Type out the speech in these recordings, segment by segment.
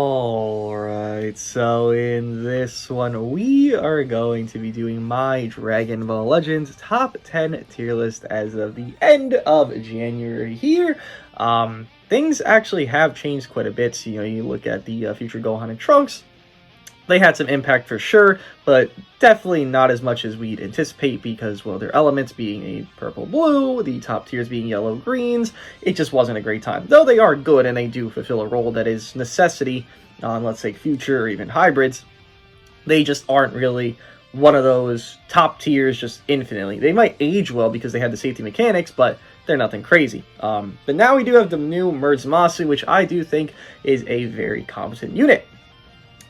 Alright, so in this one, we are going to be doing my Dragon Ball Legends top 10 tier list as of the end of January here. Things actually have changed quite a bit. So, you look at the future Gohan and Trunks, they had some impact for sure, but definitely not as much as we'd anticipate because, well, their elements being a purple-blue, the top tiers being yellow-greens, it just wasn't a great time. Though they are good and they do fulfill a role that is necessity on, let's say, future or even hybrids, they just aren't really one of those top tiers just infinitely. They might age well because they had the safety mechanics, but they're nothing crazy. But now we do have the new merged Zamasu, which I do think is a very competent unit.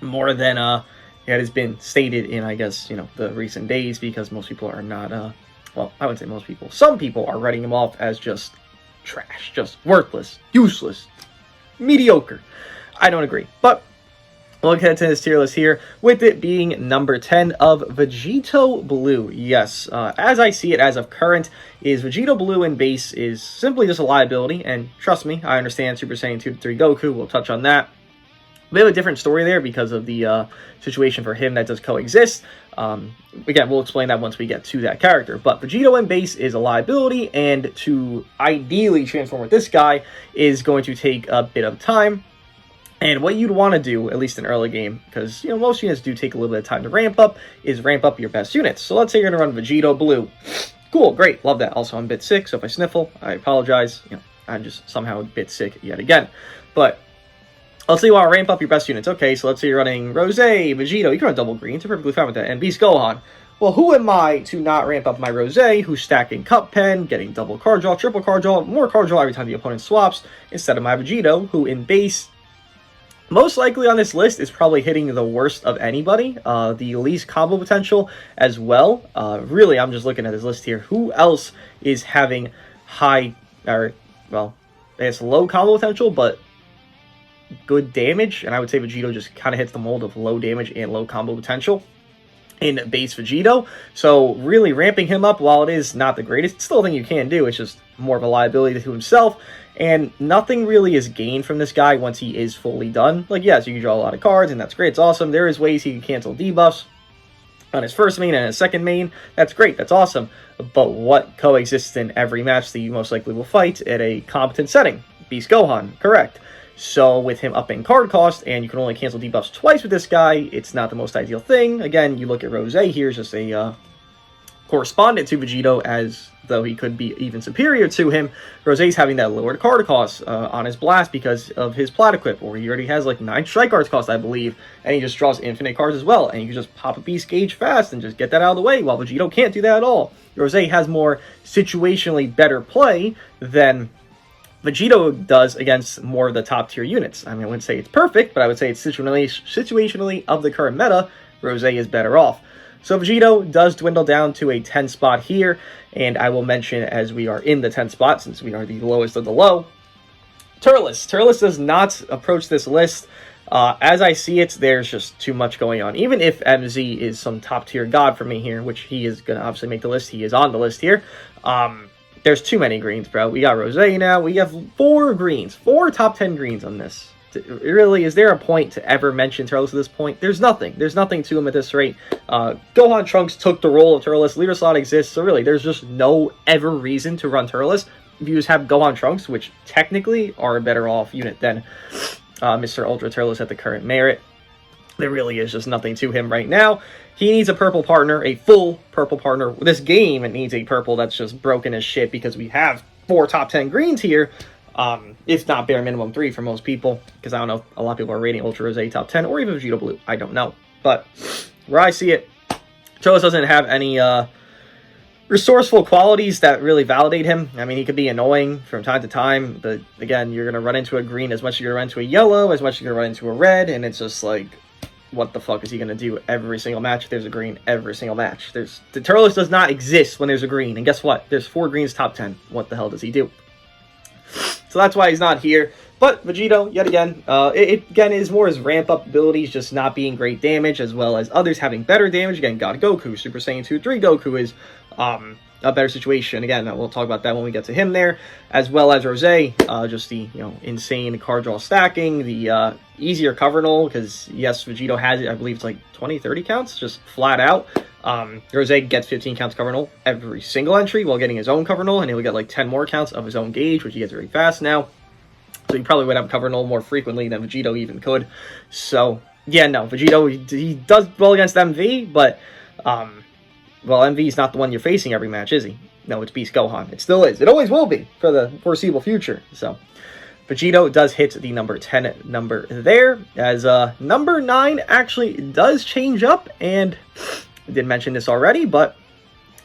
More than it has been stated in, I guess, the recent days, because most people are not, well, I wouldn't say most people. Some people are writing him off as just trash, just worthless, useless, mediocre. I don't agree. But we'll get to this tier list here, with it being number 10 of Vegito Blue. Yes, as I see it as of current, is Vegito Blue in base is simply just a liability, and trust me, I understand Super Saiyan 2 to 3 Goku, we'll touch on that. We have a different story there because of the situation for him that does coexist. Again, we'll explain that once we get to that character. But Vegito in base is a liability, and to ideally transform with this guy is going to take a bit of time. And what you'd want to do, at least in early game, because most units do take a little bit of time to ramp up, is ramp up your best units. So let's say you're going to run Vegito Blue. Cool, great, love that. Also, I'm a bit sick, so if I sniffle, I apologize. I'm just somehow a bit sick yet again. But let's say you want to ramp up your best units. Okay, so let's say you're running Rosé, Vegito. You can run double greens. You're perfectly fine with that. And Beast Gohan. Well, who am I to not ramp up my Rosé, who's stacking Cup Pen, getting double card draw, triple card draw, more card draw every time the opponent swaps, instead of my Vegito, who in base, most likely on this list, is probably hitting the worst of anybody. The least combo potential as well. Really, I'm just looking at this list here. Who else is having high, or, well, I guess low combo potential, but good damage? And I would say Vegito just kind of hits the mold of low damage and low combo potential in base Vegito. So really ramping him up, while it is not the greatest, it's still a thing you can do. It's just more of a liability to himself, and nothing really is gained from this guy once he is fully done. Like, yes, you can draw a lot of cards, and that's great, it's awesome. There is ways he can cancel debuffs on his first main and his second main. That's great, that's awesome. But what coexists in every match that you most likely will fight at a competent setting? Beast Gohan, correct. So with him upping card cost, and you can only cancel debuffs twice with this guy, it's not the most ideal thing. Again, you look at Rosé here, is just a correspondent to Vegito, as though he could be even superior to him. Rosé's having that lowered card cost on his blast because of his plat equip, or he already has like 9 strike cards cost, I believe, and he just draws infinite cards as well, and you can just pop a beast gauge fast and just get that out of the way, while Vegito can't do that at all. Rosé has more situationally better play than Vegito does against more of the top tier units. I mean, I wouldn't say it's perfect, but I would say it's situationally of the current meta, Rosé is better off. So Vegito does dwindle down to a 10 spot here, and I will mention, as we are in the 10 spot, since we are the lowest of the low, Turles. Turles does not approach this list. As I see it, there's just too much going on. Even if MZ is some top tier god for me here, which he is going to obviously make the list, he is on the list here, there's too many greens, bro. We got Rosé now. We have 4 greens. 4 top 10 greens on this. Really, is there a point to ever mention Turles at this point? There's nothing. There's nothing to him at this rate. Gohan Trunks took the role of Turles. Leader slot exists, so really, there's just no ever reason to run Turles. If you just have Gohan Trunks, which technically are a better off unit than Mr. Ultra Turles at the current merit, there really is just nothing to him right now. He needs a purple partner, a full purple partner. This game, it needs a purple that's just broken as shit, because we have 4 top 10 greens here. If not bare minimum 3 for most people, because I don't know if a lot of people are rating Ultra Rosé top 10, or even Vegito Blue. I don't know. But where I see it, Turles doesn't have any resourceful qualities that really validate him. I mean, he could be annoying from time to time, but again, you're going to run into a green as much as you're going to run into a yellow, as much as you're going to run into a red, and it's just like, what the fuck is he going to do every single match if there's a green every single match? The Turles does not exist when there's a green, and guess what? There's 4 greens top 10. What the hell does he do? So that's why he's not here. But Vegito, yet again, it again is more his ramp-up abilities just not being great damage, as well as others having better damage. Again, God Goku, Super Saiyan 2, 3 Goku is a better situation. Again, we'll talk about that when we get to him there, as well as Rosé, just the, insane card draw stacking, the easier cover null, because yes, Vegito has it, I believe it's like 20, 30 counts, just flat out. Rosé gets 15 counts cover null every single entry while getting his own cover null, and he'll get like 10 more counts of his own gauge, which he gets very fast now. So he probably would have cover null more frequently than Vegito even could. So yeah, no, Vegito, he does well against MV, but well, MV is not the one you're facing every match, is he? No, it's Beast Gohan. It still is. It always will be for the foreseeable future. So Vegito does hit the number 10 number there, as number 9 actually does change up, and I did mention this already, but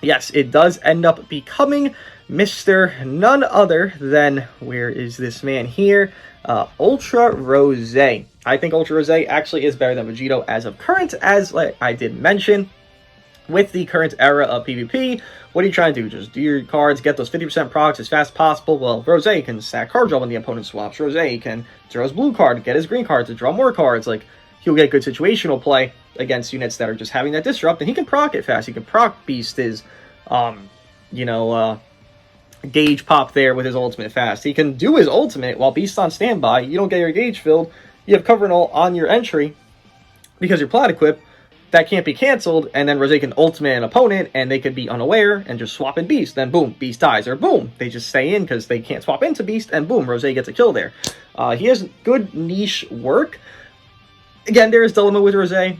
yes, it does end up becoming Mr. none other than, where is this man here? Ultra Rosé. I think Ultra Rosé actually is better than Vegito as of current, as like I did mention. With the current era of PvP, what are you trying to do? Just do your cards, get those 50% procs as fast as possible. Well, Rosé can stack card draw when the opponent swaps. Rosé can draw his blue card, get his green card to draw more cards. Like, he'll get good situational play against units that are just having that disrupt, and he can proc it fast. He can proc beast his, gauge pop there with his ultimate fast. He can do his ultimate while beast's on standby. You don't get your gauge filled. You have cover null on your entry because you're plat equip. That can't be canceled, and then Rosé can ultimate an opponent, and they could be unaware and just swap in Beast. Then boom, Beast dies, or boom, they just stay in because they can't swap into Beast, and boom, Rosé gets a kill there. He has good niche work. Again, there is dilemma with Rosé.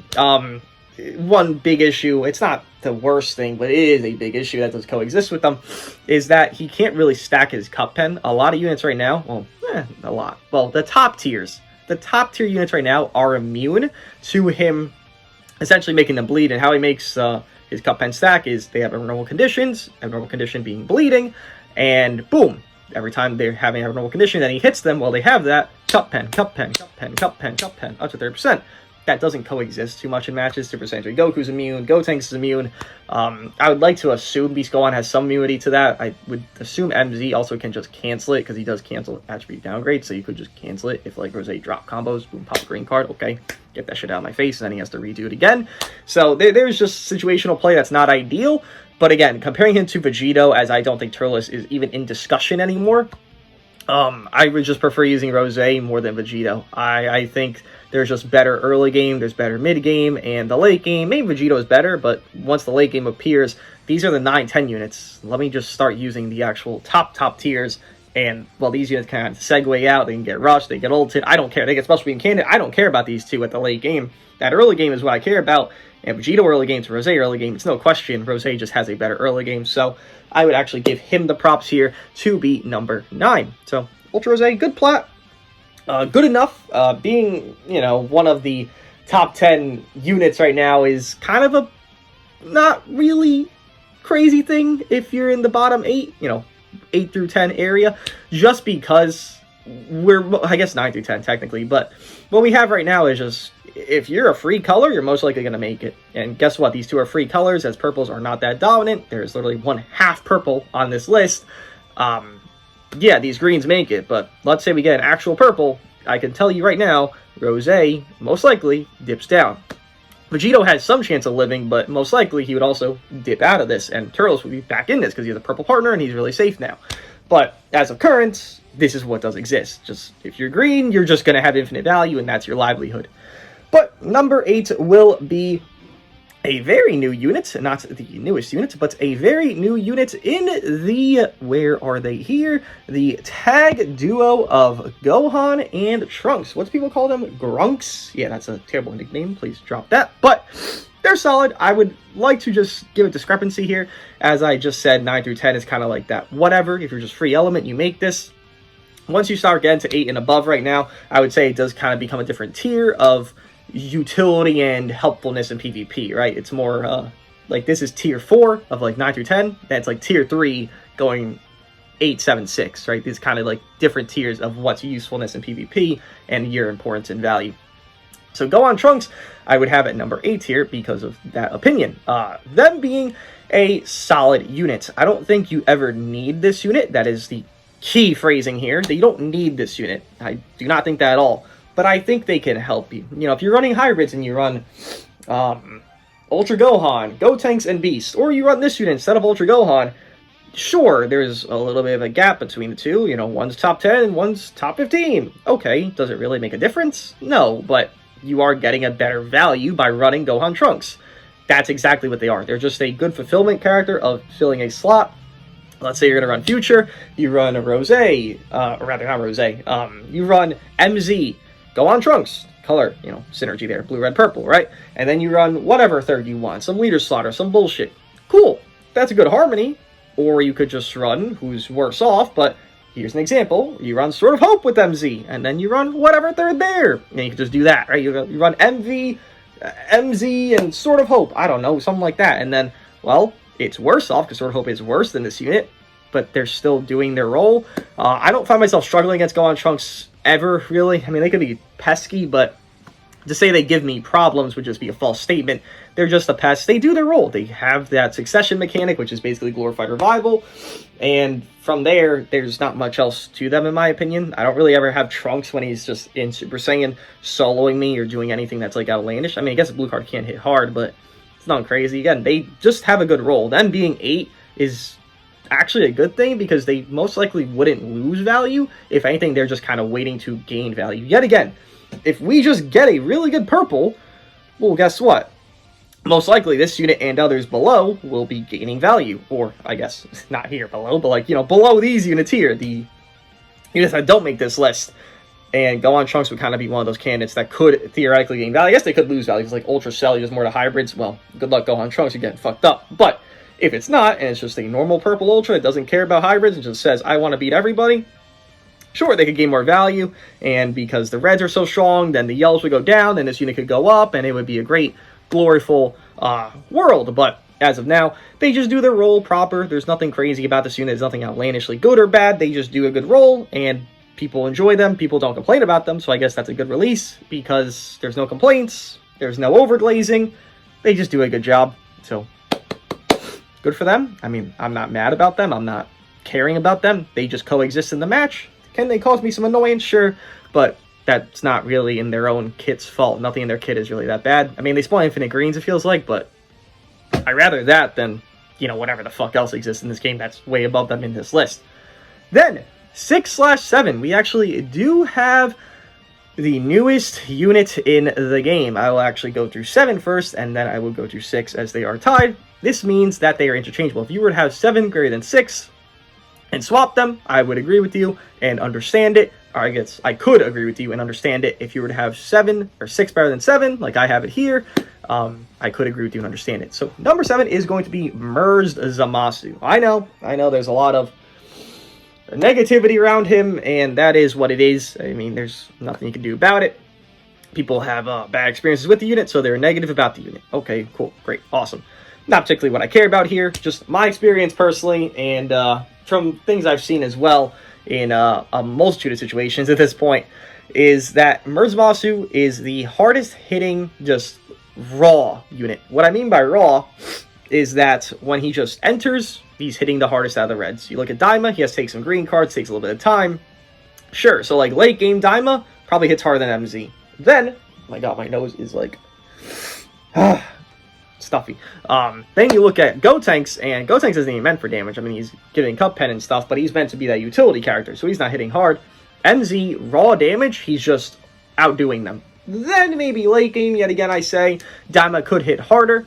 One big issue, it's not the worst thing, but it is a big issue that does coexist with them, is that he can't really stack his cup pen. A lot of units right now, the top tier units right now are immune to him essentially making them bleed, and how he makes his cup pen stack is they have abnormal conditions, abnormal condition being bleeding, and boom, every time they're having an abnormal condition, then he hits them while they have that, cup pen, up to 30%. That doesn't coexist too much in matches. Super Saiyan 3 Goku's immune, Gotenks is immune. I would like to assume Beast Gohan has some immunity to that. I would assume MZ also can just cancel it, because he does cancel attribute downgrade, so you could just cancel it if like Rosé drop combos, boom, pop a green card, okay, get that shit out of my face, and then he has to redo it again. So there's just situational play that's not ideal, but again, comparing him to Vegito, as I don't think Turles is even in discussion anymore, I would just prefer using Rosé more than Vegito. I think there's just better early game, there's better mid game, and the late game, maybe Vegito is better, but once the late game appears, these are the 9-10 units. Let me just start using the actual top tiers, and well, these units kind of segue out, they can get rushed, they get ulted, I don't care, they get special beam candidate, I don't care about these two at the late game. That early game is what I care about, and Vegito early game to Rosé early game, it's no question, Rosé just has a better early game, so I would actually give him the props here to be number 9. So, Ultra Rosé, good plat. Good enough. Being, one of the top 10 units right now is kind of a not really crazy thing if you're in the bottom 8, 8 through 10 area, just because I guess 9 through 10 technically, but what we have right now is just, if you're a free color, you're most likely going to make it. And guess what? These two are free colors, as purples are not that dominant. There's literally one half purple on this list. Yeah, these greens make it, but let's say we get an actual purple, I can tell you right now, Rosé most likely dips down. Vegito has some chance of living, but most likely he would also dip out of this, and Turles would be back in this because he's a purple partner and he's really safe now. But as of current, this is what does exist. Just if you're green, you're just going to have infinite value, and that's your livelihood. But number 8 will be a very new unit, not the newest unit, but a very new unit in the, where are they here? The tag duo of Gohan and Trunks. What do people call them? Grunks? Yeah, that's a terrible nickname. Please drop that. But they're solid. I would like to just give a discrepancy here. As I just said, 9 through 10 is kind of like that. Whatever. If you're just free element, you make this. Once you start getting to 8 and above right now, I would say it does kind of become a different tier of utility and helpfulness in PvP, right? It's more like this is tier 4 of like 9 through 10. That's like tier 3 going 8, 7, 6, right? These kind of like different tiers of what's usefulness in PvP and your importance and value. So Gohan Trunks, I would have at number 8 here because of that opinion. Them being a solid unit. I don't think you ever need this unit. That is the key phrasing here, that you don't need this unit. I do not think that at all. But I think they can help you. If you're running hybrids and you run Ultra Gohan, Gotenks, and Beast, or you run this unit instead of Ultra Gohan, Sure, there's a little bit of a gap between the two. You know, one's top 10 and one's top 15. Okay, does it really make a difference? No, but you are getting a better value by running Gohan Trunks. That's exactly what they are. They're just a good fulfillment character of filling a slot. Let's say you're going to run Future, you run a Rosé, or rather not Rosé, you run MZ, Gohan Trunks, color, you know, synergy there, blue, red, purple, right? And then you run whatever third you want, some leader slaughter, some bullshit. Cool, that's a good harmony. Or you could just run who's worse off, but here's an example. You run Sword of Hope with MZ, and then you run whatever third there. And you can just do that, right? You run MV, MZ, and Sword of Hope. I don't know, something like that. And then, well, it's worse off, because Sword of Hope is worse than this unit, but they're still doing their role. I don't find myself struggling against Gohan Trunks ever, really. I mean, they could be pesky, but to say they give me problems would just be a false statement. They're just a pest. They do their role. They have that succession mechanic, which is basically glorified revival. And from there, there's not much else to them, in my opinion. I don't really ever have Trunks when he's just in Super Saiyan soloing me or doing anything that's like outlandish. I mean, I guess a blue card can't hit hard, but it's nothing crazy. Again, they just have a good role. Them being 8 is actually a good thing because they most likely wouldn't lose value. If anything, they're just kind of waiting to gain value. Yet again, if we just get a really good purple, well, guess what? Most likely this unit and others below will be gaining value. Or, I guess, not here below, but like, you know, below these units here, the units that don't make this list. And Gohan Trunks would kind of be one of those candidates that could theoretically gain value. I guess they could lose value. It's like Ultra Cell, just more to hybrids. Well, good luck, Gohan Trunks, you're getting fucked up. But if it's not, and it's just a normal purple Ultra, it doesn't care about hybrids, and just says, I want to beat everybody, sure, they could gain more value, and because the reds are so strong, then the yellows would go down, then this unit could go up, and it would be a great, gloriful world. But as of now, they just do their role proper. There's nothing crazy about this unit. There's nothing outlandishly good or bad. They just do a good role, and people enjoy them. People don't complain about them, so I guess that's a good release, because there's no complaints, there's no overglazing. They just do a good job, so good for them. I mean, I'm not mad about them. I'm not caring about them. They just coexist in the match. Can they cause me some annoyance? Sure, but that's not really in their own kit's fault. Nothing in their kit is really that bad. I mean, they spawn infinite greens, it feels like, but I'd rather that than, you know, whatever the fuck else exists in this game that's way above them in this list. Then, 6/7, we actually do have the newest unit in the game. I will actually go through 7 first, and then I will go through 6 as they are tied. This means that they are interchangeable. If you were to have 7 greater than 6, and swap them, I would agree with you and understand it. Or I guess I could agree with you and understand it. If you were to have 7 or 6 better than 7, like I have it here, I could agree with you and understand it. So number 7 is going to be merged Zamasu. I know there's a lot of negativity around him, and that is what it is. I mean, there's nothing you can do about it. People have bad experiences with the unit, so they're negative about the unit. Okay, cool, great, awesome. Not particularly what I care about here, just my experience personally, and from things I've seen as well in a multitude of situations at this point, is that Zamasu is the hardest hitting, just raw unit. What I mean by raw is that when he just enters, he's hitting the hardest out of the reds. You look at Daima, he has to take some green cards, takes a little bit of time. Sure, so like late game Daima probably hits harder than MZ. Then, oh my god, my nose is like stuffy. Then you look at Gotenks, and Gotenks isn't even meant for damage. I mean, he's giving cup pen and stuff, but he's meant to be that utility character, so he's not hitting hard. MZ, raw damage, he's just outdoing them. Then maybe late game, yet again I say, Daima could hit harder,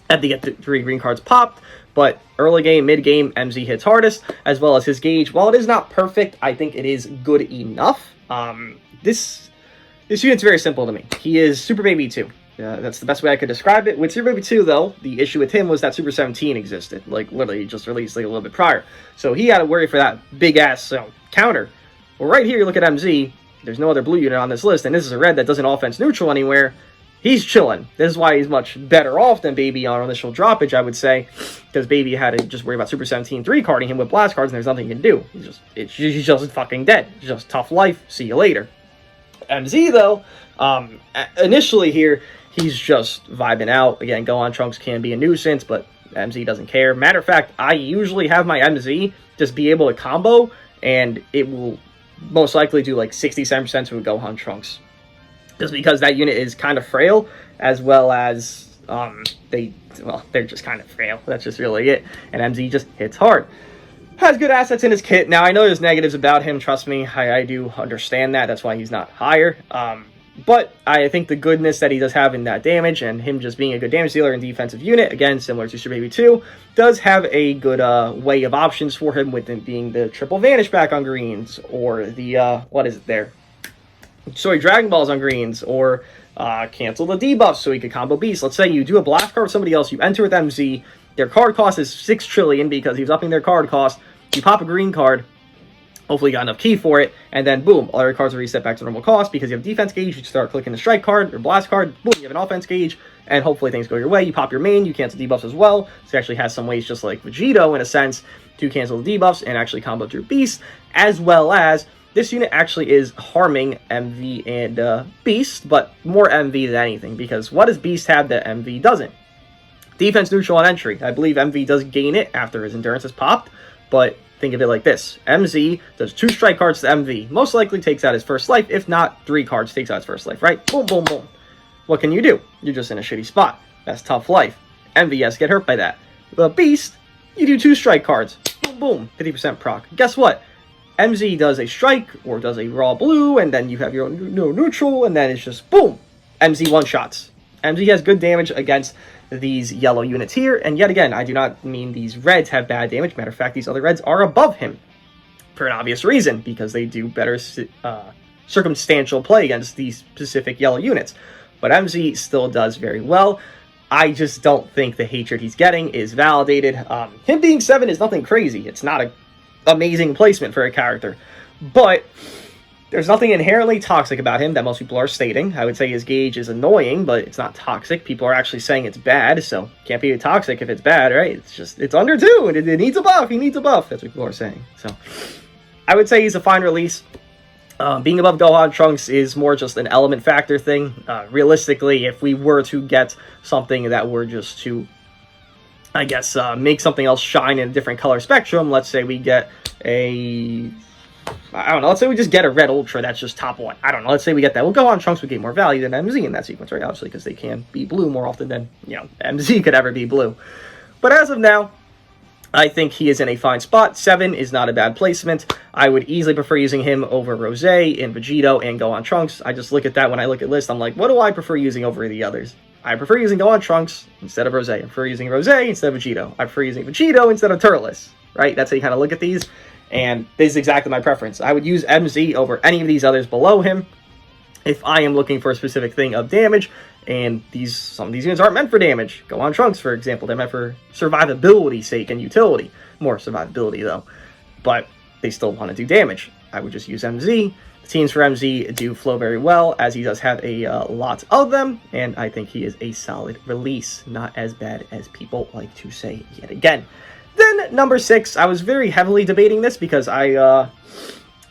had to get the 3 green cards popped, but early game, mid game, MZ hits hardest, as well as his gauge. While it is not perfect, I think it is good enough. This unit's very simple to me. He is Super Baby 2. That's the best way I could describe it. With Super Baby 2, though, the issue with him was that Super 17 existed. Like, literally just released like a little bit prior. So he had to worry for that big-ass counter. Well, right here, you look at MZ. There's no other blue unit on this list, and this is a red that doesn't offense neutral anywhere. He's chilling. This is why he's much better off than Baby on initial droppage, I would say. Because Baby had to just worry about Super 17 3-carding him with blast cards, and there's nothing he can do. He's just fucking dead. It's just tough life. See you later. MZ, though, initially here, he's just vibing out. Again, Gohan Trunks can be a nuisance, but MZ doesn't care. Matter of fact, I usually have my MZ just be able to combo, and it will most likely do like 67% to a Gohan Trunks. Just because that unit is kind of frail, as well as They're just kind of frail. That's just really it. And MZ just hits hard. Has good assets in his kit. Now, I know there's negatives about him. Trust me, I do understand that. That's why he's not higher. But I think the goodness that he does have in that damage, and him just being a good damage dealer and defensive unit, again, similar to Super Baby 2, does have a good way of options for him, with it being the triple vanish back on greens, or the, what is it there? Sorry, Dragon Balls on greens, or cancel the debuffs so he could combo beasts. Let's say you do a blast card with somebody else, you enter with MZ, their card cost is 6 trillion because he's upping their card cost, you pop a green card, hopefully you got enough ki for it, and then boom, all your cards are reset back to normal cost because you have defense gauge. You start clicking the strike card or blast card, boom, you have an offense gauge, and hopefully things go your way. You pop your main, you cancel debuffs as well. So it actually has some ways, just like Vegeta in a sense, to cancel the debuffs and actually combo through Beast, as well as this unit actually is harming MV and Beast, but more MV than anything, because what does Beast have that MV doesn't? Defense neutral on entry. I believe MV does gain it after his endurance is popped, but think of it like this. MZ does 2 strike cards to MV. Most likely takes out his first life. If not, 3 cards takes out his first life, right? Boom, boom, boom. What can you do? You're just in a shitty spot. That's tough life. MV has to get hurt by that. The Beast, you do 2 strike cards. Boom, boom. 50% proc. Guess what? MZ does a strike or does a raw blue, and then you have your own neutral, and then it's just boom. MZ one-shots. MZ has good damage against these yellow units here, and yet again, I do not mean these reds have bad damage. Matter of fact, these other reds are above him for an obvious reason, because they do better circumstantial play against these specific yellow units. But MZ still does very well. I just don't think the hatred he's getting is validated. Him being 7 is nothing crazy. It's not an amazing placement for a character, but there's nothing inherently toxic about him that most people are stating. I would say his gauge is annoying, but it's not toxic. People are actually saying it's bad, so can't be toxic if it's bad, right? It's under 2, and it needs a buff. He needs a buff. That's what people are saying. So I would say he's a fine release. Being above Gohan and Trunks is more just an element factor thing. Realistically, if we were to get something that were just to, I guess, make something else shine in a different color spectrum, let's say we get I don't know, let's say we just get a red ultra that's just top 1. I don't know, let's say we get that. Well, Gohan and Trunks would get more value than MZ in that sequence, right? Obviously, because they can be blue more often than, MZ could ever be blue. But as of now, I think he is in a fine spot. 7 is not a bad placement. I would easily prefer using him over Rosé and Vegeta and Gohan and Trunks. I just look at that when I look at lists. I'm like, what do I prefer using over the others? I prefer using Gohan and Trunks instead of Rosé. I prefer using Rosé instead of Vegeta. I prefer using Vegeta instead of Turles, right? That's how you kind of look at these. And this is exactly my preference. I would use MZ over any of these others below him if I am looking for a specific thing of damage. And some of these units aren't meant for damage. Gohan Trunks, for example, they're meant for survivability sake and utility. More survivability, though. But they still want to do damage. I would just use MZ. The teams for MZ do flow very well, as he does have a lot of them. And I think he is a solid release. Not as bad as people like to say yet again. Then, number 6, I was very heavily debating this because I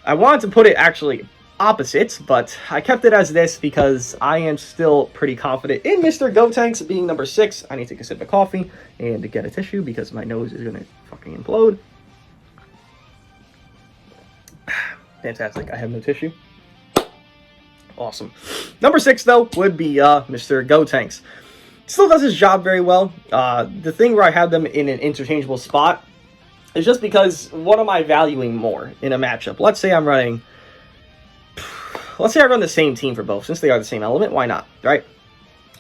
wanted to put it actually opposites, but I kept it as this because I am still pretty confident in Mr. Gotenks being number 6. I need to take a sip of coffee and to get a tissue because my nose is going to fucking implode. Fantastic. I have no tissue. Awesome. Number 6, though, would be Mr. Gotenks. Still does his job very well. The thing where I have them in an interchangeable spot is just because what am I valuing more in a matchup? Let's say I run the same team for both, since they are the same element, why not, right?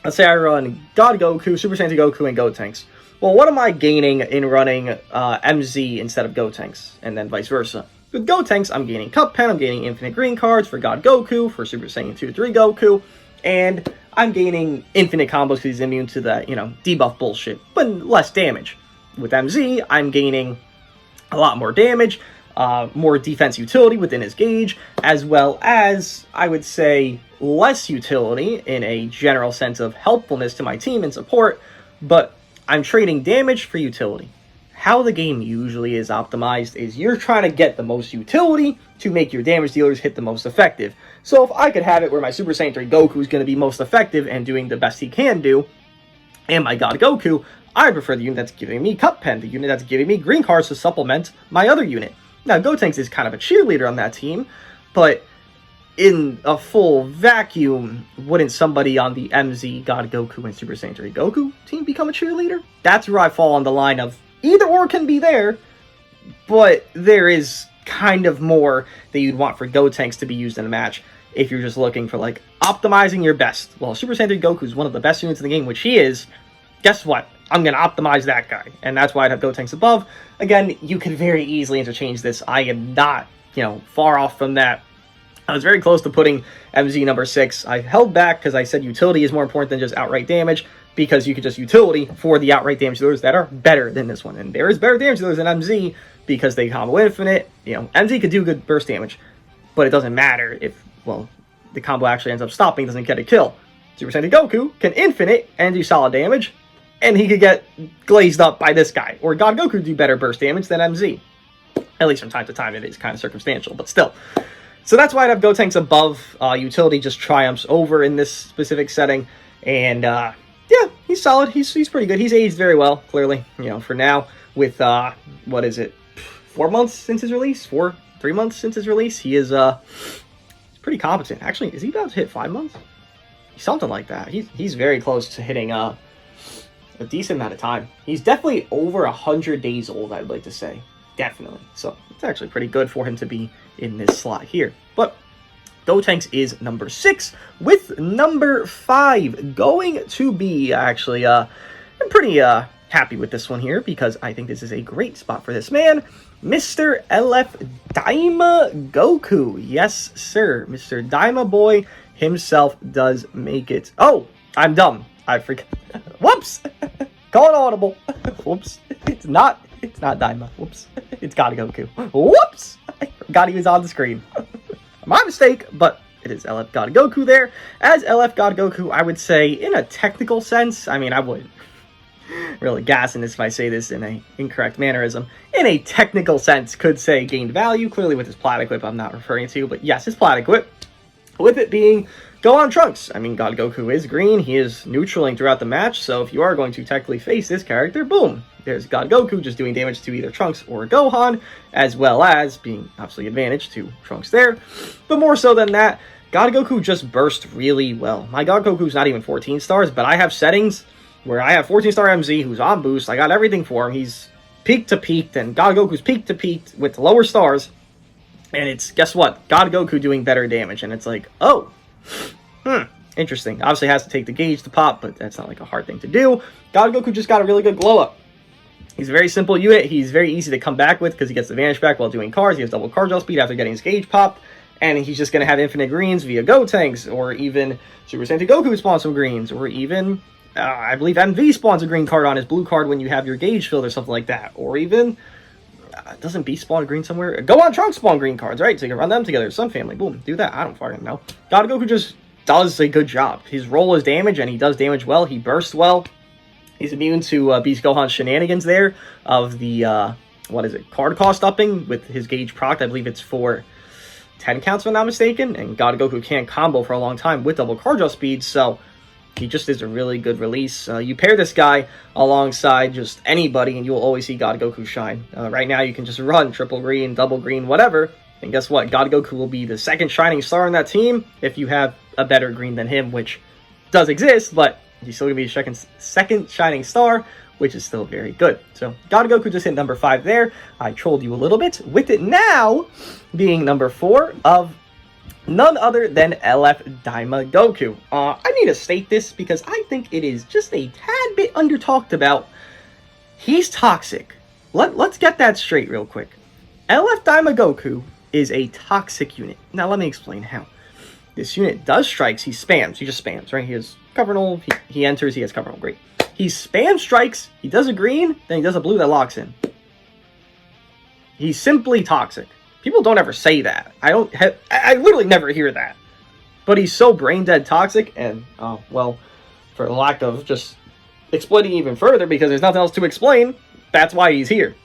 Let's say I run God Goku, Super Saiyan Goku, and Gotenks. Well, what am I gaining in running MZ instead of Gotenks, and then vice versa? With Gotenks, I'm gaining Cup Pen, I'm gaining infinite green cards for God Goku, for Super Saiyan 2 3 Goku, and I'm gaining infinite combos because he's immune to that, debuff bullshit, but less damage. With MZ, I'm gaining a lot more damage, more defense utility within his gauge, as well as, I would say, less utility in a general sense of helpfulness to my team and support, but I'm trading damage for utility. How the game usually is optimized is you're trying to get the most utility to make your damage dealers hit the most effective. So if I could have it where my Super Saiyan 3 Goku is going to be most effective and doing the best he can do, and my God Goku, I prefer the unit that's giving me Cup Pen, the unit that's giving me green cards to supplement my other unit. Now, Gotenks is kind of a cheerleader on that team, but in a full vacuum, wouldn't somebody on the MZ God Goku and Super Saiyan 3 Goku team become a cheerleader? That's where I fall on the line of either or can be there, but there is kind of more that you'd want for Gotenks to be used in a match if you're just looking for, like, optimizing your best. Well, Super Saiyan 3 Goku is one of the best units in the game, which he is. Guess what? I'm going to optimize that guy, and that's why I'd have Gotenks above. Again, you could very easily interchange this. I am not, far off from that. I was very close to putting MZ number 6. I held back because I said utility is more important than just outright damage, because you could just utility for the outright damage dealers that are better than this one. And there is better damage dealers than MZ because they combo infinite. MZ could do good burst damage, but it doesn't matter if, well, the combo actually ends up stopping, doesn't get a kill. Super Saiyan Goku can infinite and do solid damage, and he could get glazed up by this guy. Or God Goku do better burst damage than MZ. At least from time to time, it is kind of circumstantial, but still. So that's why I'd have Gotenks above. Utility just triumphs over in this specific setting. And, yeah, he's solid. He's pretty good. He's aged very well, clearly, for now. With, 4 months since his release? 3 months since his release? He is, he's pretty competent. Actually, is he about to hit 5 months? Something like that. He's very close to hitting, a decent amount of time. He's definitely over 100 days old, I'd like to say. Definitely. So it's actually pretty good for him to be in this slot here. But Gotenks is number 6, with number 5 going to be, actually, I'm pretty happy with this one here, because I think this is a great spot for this man, Mr. LF Daima Goku. Yes, sir. Mr. Daima Boy himself does make it. Oh, I'm dumb. I forgot. Whoops! Call it audible. Whoops. It's not Daima. Whoops. It's God Goku. Whoops! I forgot he was on the screen. My mistake, but it is LF God Goku there. As LF God Goku, I would say, in a technical sense, I mean, I would really gas in this if I say this in an incorrect mannerism. In a technical sense, could say gained value. Clearly with his plat equip, I'm not referring to, but yes, his plat equip. With it being Gohan and Trunks. I mean, God Goku is green. He is neutraling throughout the match, so if you are going to technically face this character, boom, there's God Goku just doing damage to either Trunks or Gohan, as well as being obviously advantage to Trunks there. But more so than that, God Goku just burst really well. My God Goku's not even 14 stars, but I have settings where I have 14-star MZ who's on boost. I got everything for him. He's peak to peaked, and God Goku's peak to peaked with lower stars. And it's, guess what? God Goku doing better damage. And it's like, oh, interesting. Obviously has to take the gauge to pop, but that's not like a hard thing to do. God Goku just got a really good glow up. He's a very simple unit. He's very easy to come back with because he gets the vanish back while doing cards. He has double card draw speed after getting his gauge popped. And he's just going to have infinite greens via Gotenks, or even Super Saiyan Goku spawns some greens, or even, I believe MV spawns a green card on his blue card when you have your gauge filled or something like that. Or even, doesn't Beast spawn a green somewhere? Gohan and Trunks spawn green cards, right? So you can run them together. Sun Family, boom, do that. I don't fucking know. God Goku just does a good job. His role is damage, and he does damage well. He bursts well. He's immune to Beast Gohan's shenanigans there of the, card cost upping with his gauge proc. I believe it's for 10 counts, if I'm not mistaken. And God Goku can't combo for a long time with double card draw speed, so he just is a really good release. You pair this guy alongside just anybody, and you'll always see God Goku shine. Right now, you can just run triple green, double green, whatever. And guess what? God Goku will be the second shining star on that team if you have a better green than him, which does exist, but he's still going to be second shining star, which is still very good. So God Goku just hit number 5 there. I trolled you a little bit. With it now being number 4 of none other than LF Daima Goku. I need to state this because I think it is just a tad bit under-talked about. He's toxic. Let's get that straight real quick. LF Daima Goku is a toxic unit. Now, let me explain how. This unit does strikes. He spams. He just spams, right? He has cover null. He enters. He has cover null. Great. He spams strikes. He does a green. Then he does a blue that locks in. He's simply toxic. People don't ever say that. I literally never hear that. But he's so brain dead toxic, and, well, for lack of just exploiting even further, because there's nothing else to explain, that's why he's here.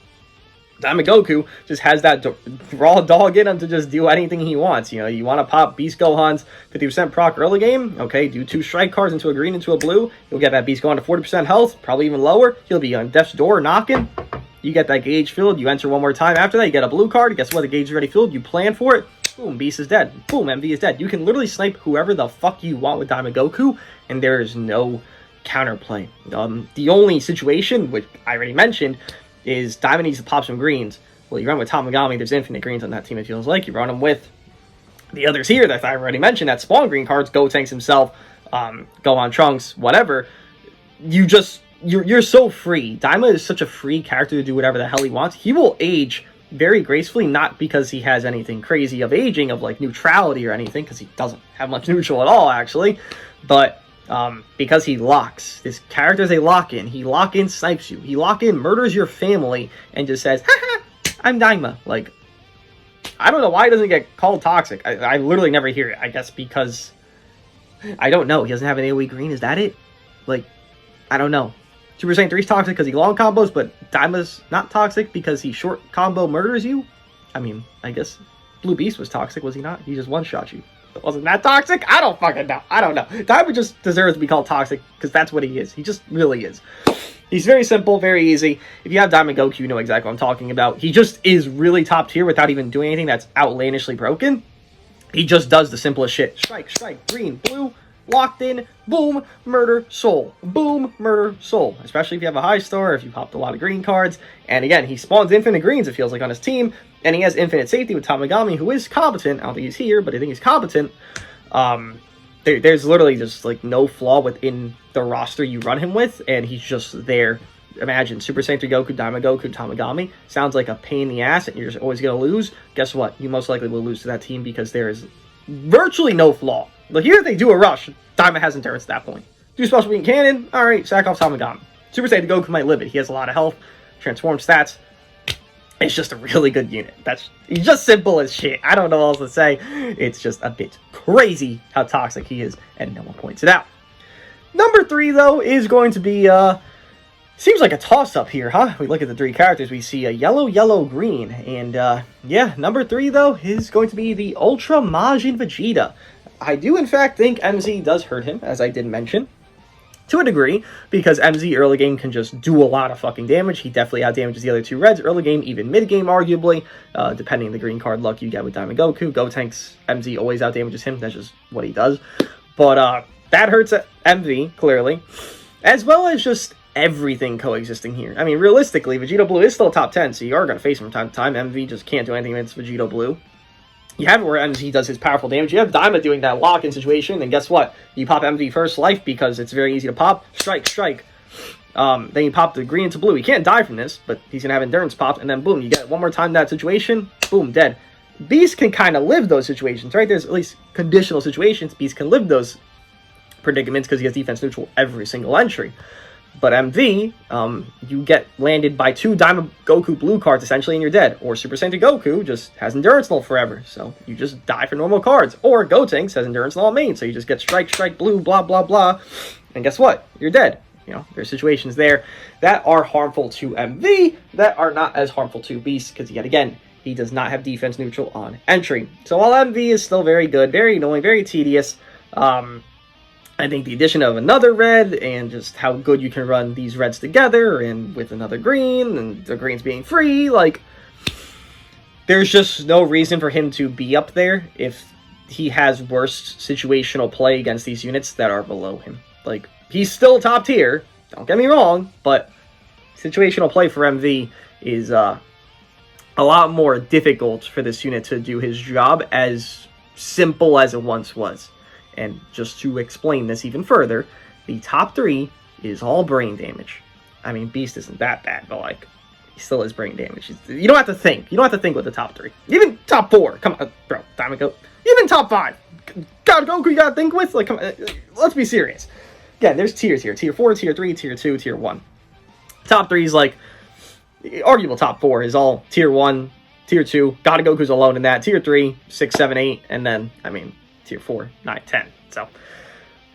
Daima Goku just has that raw dog in him to just do anything he wants. You know, you want to pop Beast Gohan's 50% proc early game? Okay, do 2 strike cards into a green, into a blue. You'll get that Beast Gohan to 40% health, probably even lower. He'll be on death's door knocking. You get that gauge filled, you enter one more time after that, you get a blue card. Guess what? The gauge is already filled, you plan for it. Boom, Beast is dead. Boom, MV is dead. You can literally snipe whoever the fuck you want with Diamond Goku, and there is no counterplay. The only situation, which I already mentioned, is Diamond needs to pop some greens. Well, you run with Tamagami, there's infinite greens on that team, it feels like. You run them with the others here that I already mentioned, that spawn green cards, Gotenks himself, Gohan, Trunks, whatever. You're so free. Daima is such a free character to do whatever the hell he wants. He will age very gracefully, not because he has anything crazy of aging, of like neutrality or anything, because he doesn't have much neutral at all, actually, but because he locks. His character's a lock-in. He lock-in snipes you. He lock-in murders your family and just says, haha, I'm Daima. Like, I don't know why he doesn't get called toxic. I literally never hear it. I guess because, I don't know. He doesn't have an AoE green. Is that it? Like, I don't know. Super Saiyan 3's toxic because he long combos, but Daima's not toxic because he short combo murders you? I mean, I guess Blue Beast was toxic, was he not? He just one-shot you. Wasn't that toxic? I don't fucking know. I don't know. Daima just deserves to be called toxic because that's what he is. He just really is. He's very simple, very easy. If you have Diamond Goku, you know exactly what I'm talking about. He just is really top tier without even doing anything that's outlandishly broken. He just does the simplest shit. Strike, strike, green, blue, locked in, boom, murder, soul. Boom, murder, soul. Especially if you have a high star, if you popped a lot of green cards. And again, he spawns infinite greens, it feels like, on his team. And he has infinite safety with Tamagami, who is competent. I don't think he's here, but I think he's competent. There's literally just like no flaw within the roster you run him with, and he's just there. Imagine Super Saiyan 3 Goku, Diamond Goku, Tamagami. Sounds like a pain in the ass, and you're just always going to lose. Guess what? You most likely will lose to that team because there is virtually no flaw. Like, even if they do a rush, Diamond has endurance at that point. Do special beam cannon? Alright, sack off Tamagami. Super Saiyan Goku might live it. He has a lot of health, transform stats. It's just a really good unit. He's just simple as shit. I don't know what else to say. It's just a bit crazy how toxic he is, and no one points it out. Number 3, though, is going to be, seems like a toss-up here, huh? We look at the 3 characters, we see a yellow, yellow, green, and, yeah, number 3, though, is going to be the Ultra Majin Vegeta. I do, in fact, think MZ does hurt him, as I did mention, to a degree, because MZ early game can just do a lot of fucking damage. He definitely outdamages the other 2 reds early game, even mid game, arguably, depending on the green card luck you get with Diamond Goku. Gotenks, MZ always outdamages him. That's just what he does. But that hurts MV, clearly, as well as just everything coexisting here. I mean, realistically, Vegeta Blue is still top 10, so you are going to face him from time to time. MV just can't do anything against Vegeta Blue. You have it where MZ does his powerful damage. You have Daima doing that lock-in situation, and guess what? You pop MV first life because it's very easy to pop. Strike, strike. Then you pop the green into blue. He can't die from this, but he's going to have endurance pop, and then boom, you get one more time that situation, boom, dead. Beast can kind of live those situations, right? There's at least conditional situations. Beast can live those predicaments because he has defense neutral every single entry. But MV, you get landed by 2 Diamond Goku blue cards, essentially, and you're dead. Or Super Saiyan Goku just has Endurance Null forever, so you just die for normal cards. Or Gotenks has Endurance Null main, so you just get Strike, Strike, Blue, blah, blah, blah. And guess what? You're dead. You know, there's situations there that are harmful to MV, that are not as harmful to Beast, because yet again, he does not have defense neutral on entry. So while MV is still very good, very annoying, very tedious, I think the addition of another red and just how good you can run these reds together and with another green and the greens being free, like, there's just no reason for him to be up there if he has worse situational play against these units that are below him. Like, he's still top tier, don't get me wrong, but situational play for MV is a lot more difficult for this unit to do his job as simple as it once was. And just to explain this even further, the top 3 is all brain damage. I mean, Beast isn't that bad, but, like, he still has brain damage. You don't have to think. You don't have to think with the top 3. Even top 4. Come on, bro. Diamond Goku. Even top 5. God, Goku, you gotta think with? Like, come on, let's be serious. Again, there's tiers here. Tier 4, Tier 3, Tier 2, Tier 1. Top 3 is, like, arguable top 4 is all Tier 1, Tier 2. God, Goku's alone in that. Tier 3, 6, 7, 8. And then, I mean, Tier 4, 9, 10. So,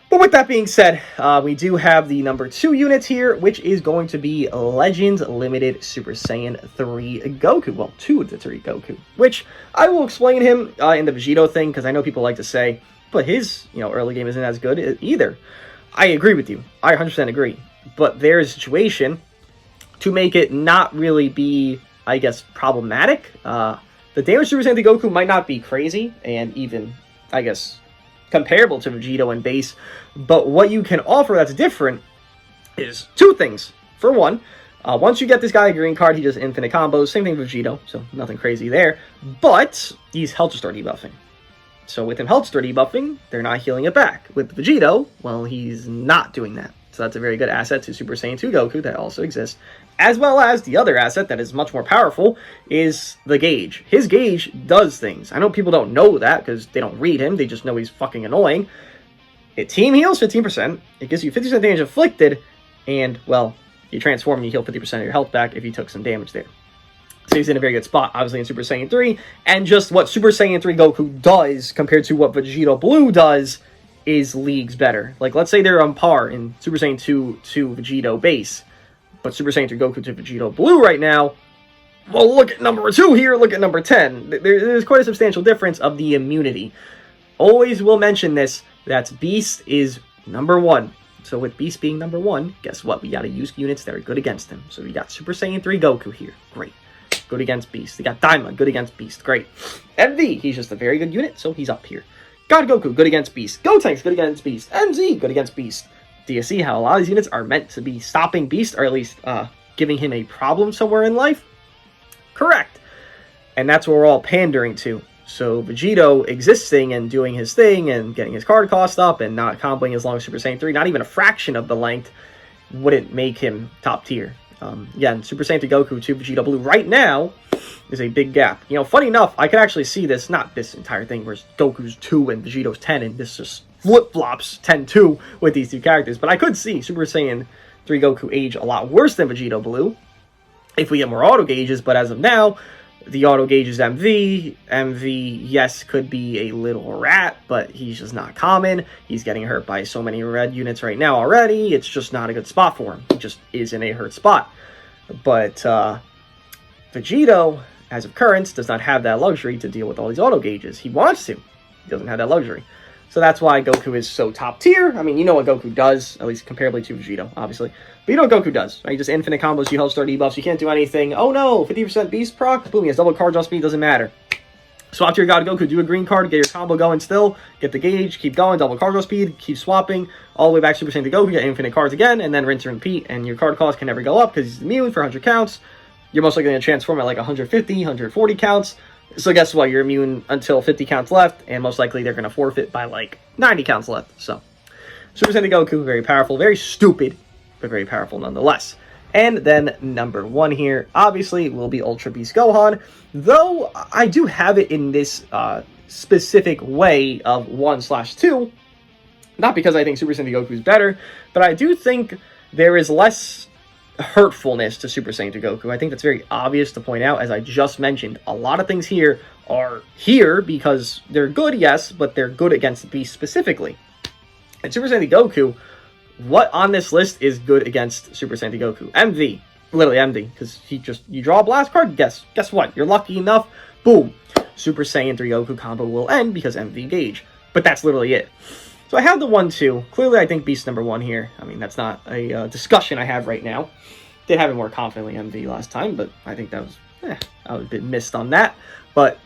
but with that being said, we do have the number 2 unit here, which is going to be Legends Limited Super Saiyan 3 Goku. Well, 2 of the 3 Goku, which I will explain him in the Vegito thing, because I know people like to say, but his, early game isn't as good either. I agree with you. I 100% agree. But there's a situation to make it not really be, I guess, problematic. The damage Super Saiyan 3 Goku might not be crazy, and even, I guess, comparable to Vegito in base, but what you can offer that's different is two things. For one, once you get this guy a green card, he does infinite combos. Same thing with Vegito, so nothing crazy there. But he's health restore debuffing. So with him health restore debuffing, they're not healing it back. With Vegito, well, he's not doing that. So that's a very good asset to Super Saiyan 2 Goku that also exists. As well as the other asset that is much more powerful is the gauge. His gauge does things. I know people don't know that because they don't read him. They just know he's fucking annoying. It team heals 15%. It gives you 50% damage inflicted. And, well, you transform and you heal 50% of your health back if you took some damage there. So he's in a very good spot, obviously, in Super Saiyan 3. And just what Super Saiyan 3 Goku does compared to what Vegito Blue does is leagues better. Like, let's say they're on par in Super Saiyan 2 to Vegito base. But Super Saiyan 3 Goku to Vegito Blue right now, well, look at number 2 here, look at number 10. There's quite a substantial difference of the immunity. Always will mention this, that Beast is number 1. So with Beast being number 1, guess what? We gotta use units that are good against him. So we got Super Saiyan 3 Goku here. Great. Good against Beast. We got Daima, good against Beast. Great. MV, he's just a very good unit, so he's up here. God Goku, good against Beast. Gotenks, good against Beast. MZ, good against Beast. Do you see how a lot of these units are meant to be stopping Beast, or at least giving him a problem somewhere in life? Correct. And that's what we're all pandering to. So Vegito existing and doing his thing and getting his card cost up and not comboing as long as Super Saiyan 3, not even a fraction of the length, wouldn't make him top tier. Again, Super Saiyan 3 Goku to Vegito Blue right now is a big gap. You know, funny enough, I could actually see this, not this entire thing where Goku's 2 and Vegito's 10, and this just flip-flops 10-2 with these two characters, but I could see Super Saiyan 3 Goku age a lot worse than Vegito Blue if we get more auto gauges, but as of now, the auto gauge is MV. MV, yes, could be a little rat, but he's just not common. He's getting hurt by so many red units right now already. It's just not a good spot for him. He just is in a hurt spot. But Vegito, as of current, does not have that luxury to deal with all these auto gauges. He wants to. He doesn't have that luxury. So that's why Goku is so top tier. I mean, you know what Goku does, at least comparably to Vegito, obviously. But you know what Goku does, right? Just infinite combos, you health start debuffs, you can't do anything. Oh no, 50% beast proc, boom, he has double card draw speed, doesn't matter. Swap to your God Goku, do a green card, get your combo going still, get the gauge, keep going, double card draw speed, keep swapping, all the way back to Super Saiyan to Goku, get infinite cards again, and then rinse and repeat, and your card cost can never go up because he's immune for 100 counts. You're most likely going to transform at like 150, 140 counts. So guess what? You're immune until 50 counts left, and most likely they're going to forfeit by like 90 counts left. So, Super Saiyan Goku, very powerful, very stupid, but very powerful nonetheless. And then number 1 here, obviously, will be Ultra Beast Gohan, though I do have it in this specific way of 1/2, not because I think Super Saiyan Goku is better, but I do think there is less hurtfulness to Super Saiyan 2 Goku. I think that's very obvious to point out, as I just mentioned. A lot of things here are here because they're good, yes, but they're good against Beast specifically. And Super Saiyan 3 Goku, what on this list is good against Super Saiyan 3 Goku? MV. Literally MV, because you draw a blast card, guess what? You're lucky enough, boom. Super Saiyan 3 Goku combo will end because MV gauge. But that's literally it. So I have the 1-2. Clearly, I think Beast number 1 here. I mean, that's not a discussion I have right now. Did have it more confidently MV last time, but I think that was I was a bit missed on that. But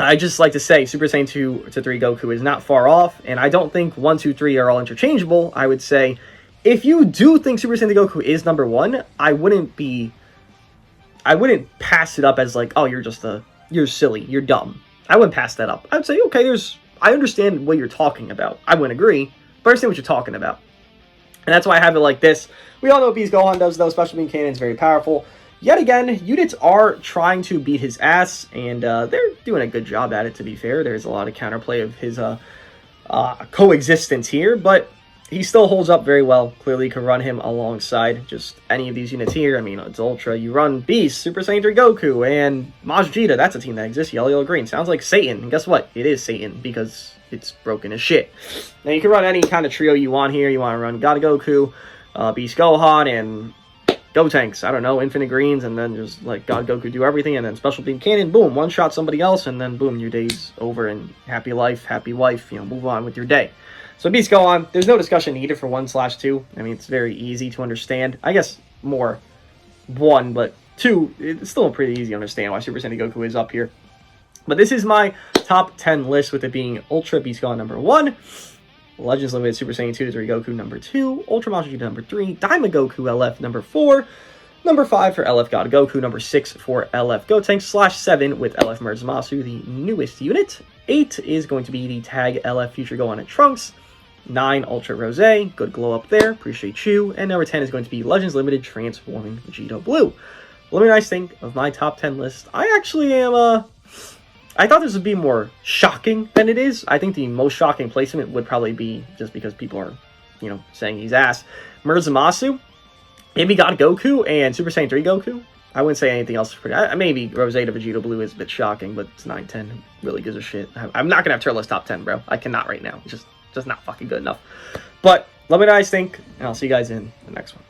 I just like to say Super Saiyan 2 to 3 Goku is not far off, and I don't think 1, 2, 3 are all interchangeable. I would say if you do think Super Saiyan 3 Goku is number 1, I wouldn't pass it up as like, oh, you're silly, you're dumb. I wouldn't pass that up. I would say, okay, I understand what you're talking about. I wouldn't agree, but I understand what you're talking about. And that's why I have it like this. We all know what Beast Gohan does, though. Special Beam Cannon is very powerful. Yet again, units are trying to beat his ass, and they're doing a good job at it, to be fair. There's a lot of counterplay of his coexistence here, but he still holds up very well. Clearly, you can run him alongside just any of these units here. I mean, it's Ultra. You run Beast, Super Saiyan 3 Goku, and Majin Vegeta. That's a team that exists. Yellow, yellow, green. Sounds like Satan. And guess what? It is Satan, because it's broken as shit. Now, you can run any kind of trio you want here. You want to run God Goku, Beast Gohan, and Gotenks. I don't know, infinite greens, and then just like God Goku do everything, and then Special Beam Cannon, boom, one-shot somebody else, and then boom, your day's over, and happy life, happy wife, move on with your day. So Beast Gohan, there's no discussion needed for 1/2. I mean, it's very easy to understand. I guess more 1, but 2, it's still pretty easy to understand why Super Saiyan Goku is up here. But this is my top 10 list, with it being Ultra Beast Gohan number 1, Legends Limited Super Saiyan 2 to 3 Goku number 2, Ultra Majin Vegeta number 3, Diamond Goku LF number 4, number 5 for LF God Goku, number 6 for LF Gotenks, /7 with LF Merge Zamasu, the newest unit. 8 is going to be the tag LF Future Gohan and Trunks. 9, Ultra Rosé, good glow up there, appreciate you. And number 10 is going to be Legends Limited Transforming Vegeta Blue. Let me guys think of my top 10 list. I actually am, I thought this would be more shocking than it is. I think the most shocking placement would probably be, just because people are, you know, saying he's ass, Merge Zamasu, maybe God Goku, and Super Saiyan 3 Goku. I wouldn't say anything else. Maybe Rosé to Vegeta Blue is a bit shocking, but it's 9, 10. Really gives a shit. I'm not going to have tier list top 10, bro. I cannot right now. It's just not fucking good enough. But let me know what you guys think, and I'll see you guys in the next one.